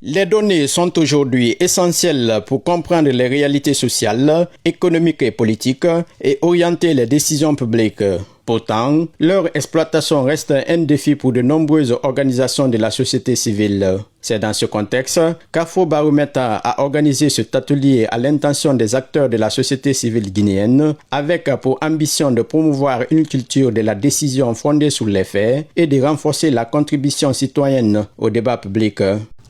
Les données sont aujourd'hui essentielles pour comprendre les réalités sociales, économiques et politiques et orienter les décisions publiques. Pourtant, leur exploitation reste un défi pour de nombreuses organisations de la société civile. C'est dans ce contexte qu'Afrobaromètre a organisé cet atelier à l'intention des acteurs de la société civile guinéenne avec pour ambition de promouvoir une culture de la décision fondée sur les faits et de renforcer la contribution citoyenne au débat public.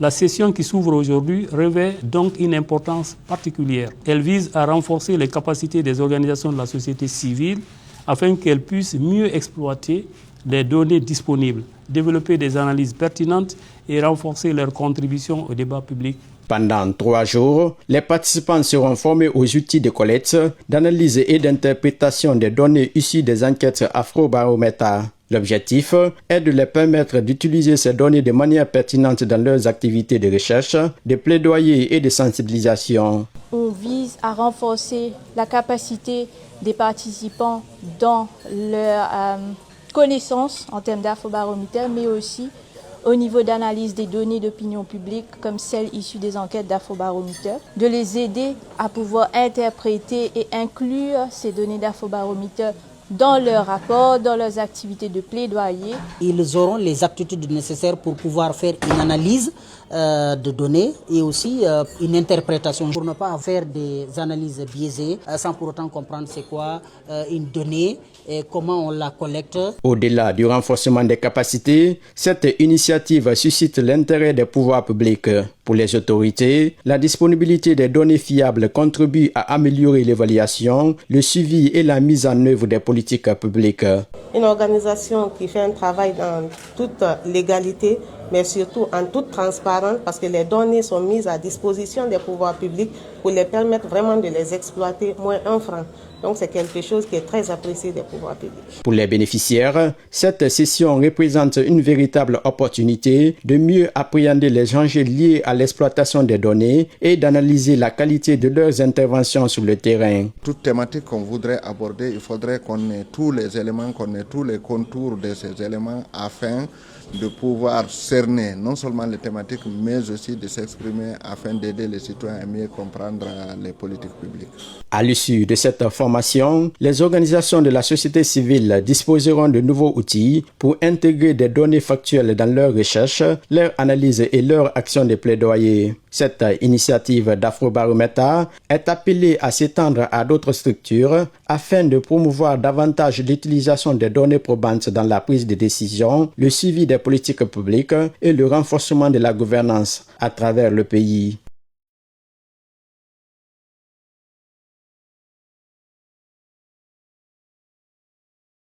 La session qui s'ouvre aujourd'hui revêt donc une importance particulière. Elle vise à renforcer les capacités des organisations de la société civile afin qu'elles puissent mieux exploiter les données disponibles, développer des analyses pertinentes et renforcer leur contribution au débat public. Pendant 3 jours, les participants seront formés aux outils de collecte, d'analyse et d'interprétation des données issues des enquêtes Afrobaromètre. L'objectif est de les permettre d'utiliser ces données de manière pertinente dans leurs activités de recherche, de plaidoyer et de sensibilisation. On vise à renforcer la capacité des participants dans leur connaissance en termes d'Afrobaromètre, mais aussi au niveau d'analyse des données d'opinion publique comme celles issues des enquêtes d'Afrobaromètre, de les aider à pouvoir interpréter et inclure ces données d'Afrobaromètre dans leurs rapports, dans leurs activités de plaidoyer. Ils auront les aptitudes nécessaires pour pouvoir faire une analyse de données et aussi une interprétation pour ne pas faire des analyses biaisées sans pour autant comprendre c'est quoi une donnée et comment on la collecte. Au-delà du renforcement des capacités, cette initiative suscite l'intérêt des pouvoirs publics. Pour les autorités, la disponibilité des données fiables contribue à améliorer l'évaluation, le suivi et la mise en œuvre des politiques publiques. Une organisation qui fait un travail dans toute légalité, mais surtout en toute transparence, parce que les données sont mises à disposition des pouvoirs publics pour les permettre vraiment de les exploiter moins un franc. Donc c'est quelque chose qui est très apprécié des pouvoirs publics. Pour les bénéficiaires, cette session représente une véritable opportunité de mieux appréhender les enjeux liés à l'exploitation des données et d'analyser la qualité de leurs interventions sur le terrain. Toute thématique qu'on voudrait aborder, il faudrait qu'on ait tous les éléments, qu'on ait tous les contours de ces éléments afin de pouvoir cerner non seulement les thématiques, mais aussi de s'exprimer afin d'aider les citoyens à mieux comprendre les politiques publiques. À l'issue de cette formation, les organisations de la société civile disposeront de nouveaux outils pour intégrer des données factuelles dans leurs recherches, leur analyse et leur action de plaidoyer. Cette initiative d'Afrobaromètre est appelée à s'étendre à d'autres structures afin de promouvoir davantage l'utilisation des données probantes dans la prise de décision, le suivi des politiques publiques et le renforcement de la gouvernance à travers le pays.